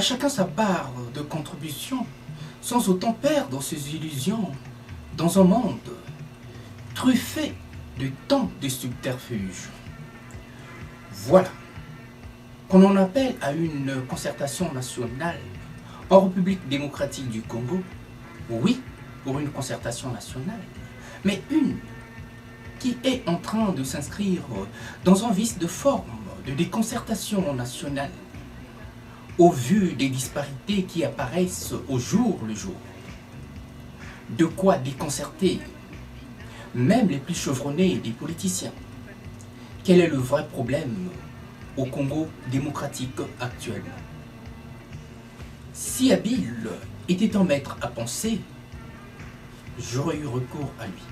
À chacun sa part de contribution, sans autant perdre ses illusions, dans un monde truffé de tant de subterfuges. Voilà qu'on en appelle à une concertation nationale en République démocratique du Congo. Oui, pour une concertation nationale, mais une qui est en train de s'inscrire dans un vice de forme de déconcertation nationale, au vu des disparités qui apparaissent au jour le jour. De quoi déconcerter même les plus chevronnés des politiciens. Quel est le vrai problème au Congo démocratique actuellement? Si habile était un maître à penser, j'aurais eu recours à lui.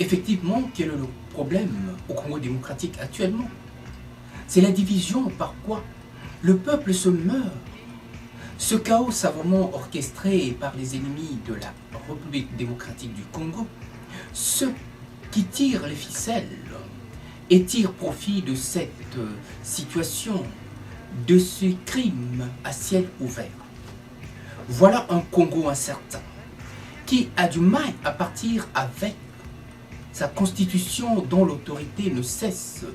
Effectivement, quel est le problème au Congo démocratique actuellement? C'est la division par quoi le peuple se meurt. Ce chaos savamment orchestré par les ennemis de la République démocratique du Congo, ceux qui tirent les ficelles et tirent profit de cette situation, de ces crimes à ciel ouvert. Voilà un Congo incertain qui a du mal à partir avec sa constitution dont l'autorité ne cesse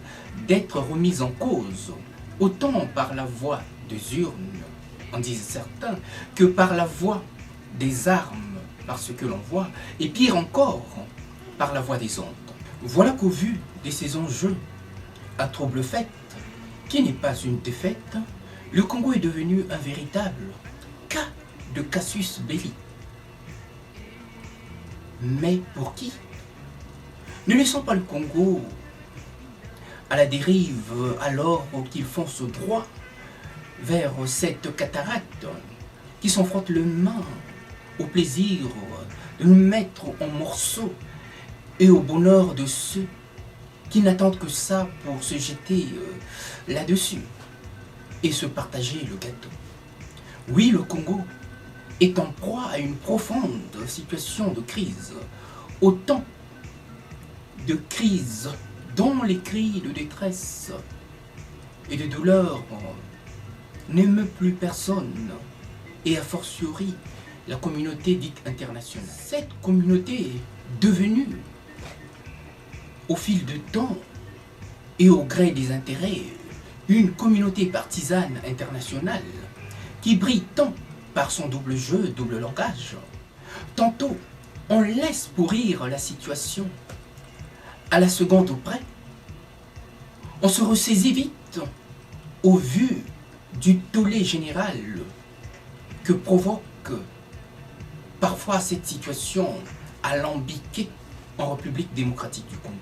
d'être remise en cause, autant par la voie des urnes, en disent certains, que par la voie des armes, par ce que l'on voit, et pire encore, par la voie des ondes. Voilà qu'au vu de ces enjeux à trouble fête, qui n'est pas une défaite, le Congo est devenu un véritable cas de casus belli. Mais pour qui? Ne laissons pas le Congo à la dérive alors qu'il fonce droit vers cette cataracte qui s'en frotte les mains au plaisir de nous mettre en morceaux et au bonheur de ceux qui n'attendent que ça pour se jeter là-dessus et se partager le gâteau. Oui, le Congo est en proie à une profonde situation de crise, autant de crises dont les cris de détresse et de douleur n'émeut plus personne, et a fortiori la communauté dite internationale. Cette communauté est devenue, au fil du temps et au gré des intérêts, une communauté partisane internationale qui brille tant par son double jeu, double langage. Tantôt, on laisse pourrir la situation à la seconde près. On se ressaisit vite au vu du tollé général que provoque parfois cette situation alambiquée en République démocratique du Congo.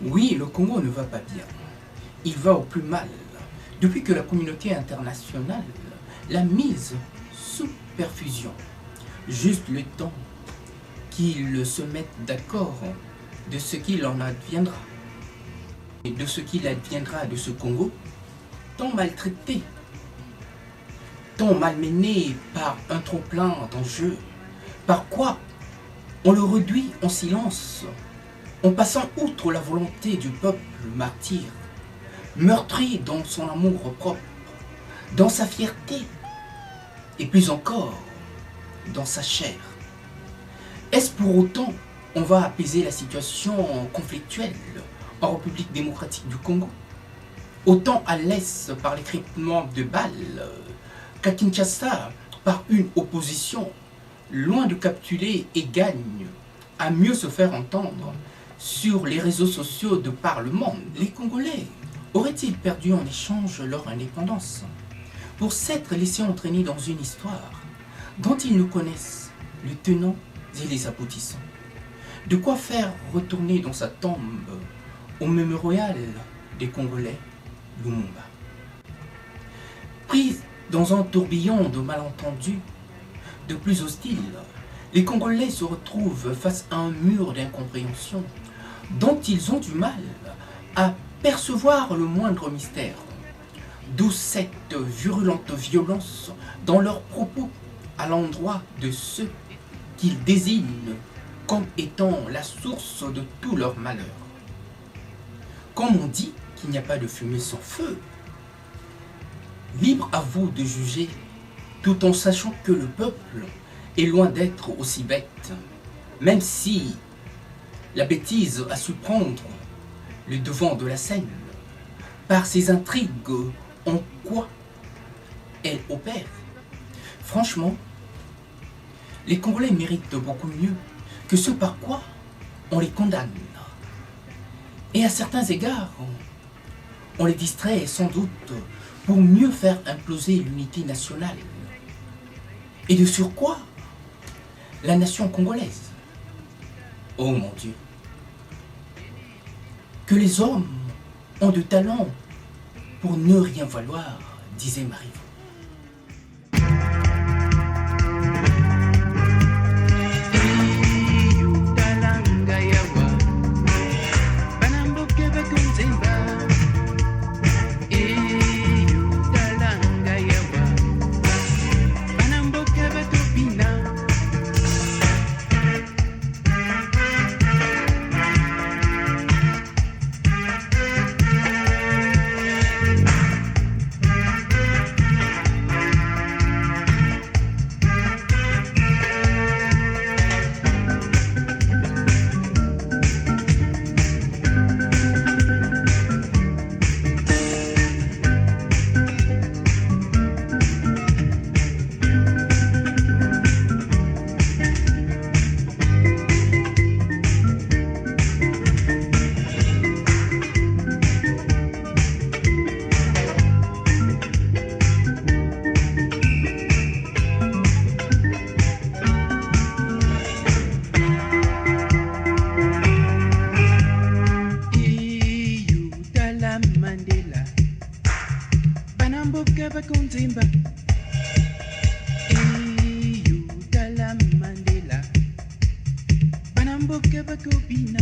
Oui, le Congo ne va pas bien. Il va au plus mal depuis que la communauté internationale l'a mise sous perfusion. Juste le temps qu'ils se mettent d'accord de ce qu'il en adviendra. Et de ce qu'il adviendra de ce Congo, tant maltraité, tant malmené par un trop-plein d'enjeux, par quoi on le réduit en silence, en passant outre la volonté du peuple martyr, meurtri dans son amour propre, dans sa fierté, et plus encore, dans sa chair. Est-ce pour autant on va apaiser la situation conflictuelle en République démocratique du Congo? Autant à l'est par l'écrépement de balles qu'à Kinshasa par une opposition loin de capituler et gagne à mieux se faire entendre sur les réseaux sociaux de par le monde. Les Congolais auraient-ils perdu en échange leur indépendance pour s'être laissés entraîner dans une histoire dont ils ne connaissent les tenants et les aboutissants? De quoi faire retourner dans sa tombe au mémorial des Congolais Lumumba. Pris dans un tourbillon de malentendus de plus hostiles, les Congolais se retrouvent face à un mur d'incompréhension dont ils ont du mal à percevoir le moindre mystère. D'où cette virulente violence dans leurs propos à l'endroit de ceux qu'ils désignent comme étant la source de tout leur malheur. Comme on dit qu'il n'y a pas de fumée sans feu, Libre à vous de juger, tout en sachant que le peuple est loin d'être aussi bête, même si la bêtise a su prendre le devant de la scène par ses intrigues en quoi elle opère. Franchement, les Congolais méritent beaucoup mieux que ce par quoi on les condamne. Et à certains égards, on les distrait sans doute pour mieux faire imploser l'unité nationale. Et de surcroît, la nation congolaise. Oh mon Dieu, que les hommes ont de talent pour ne rien valoir, disait Marivaux. Mandela Banamboke bakunzimba Dala Mandela Banamboke bakubina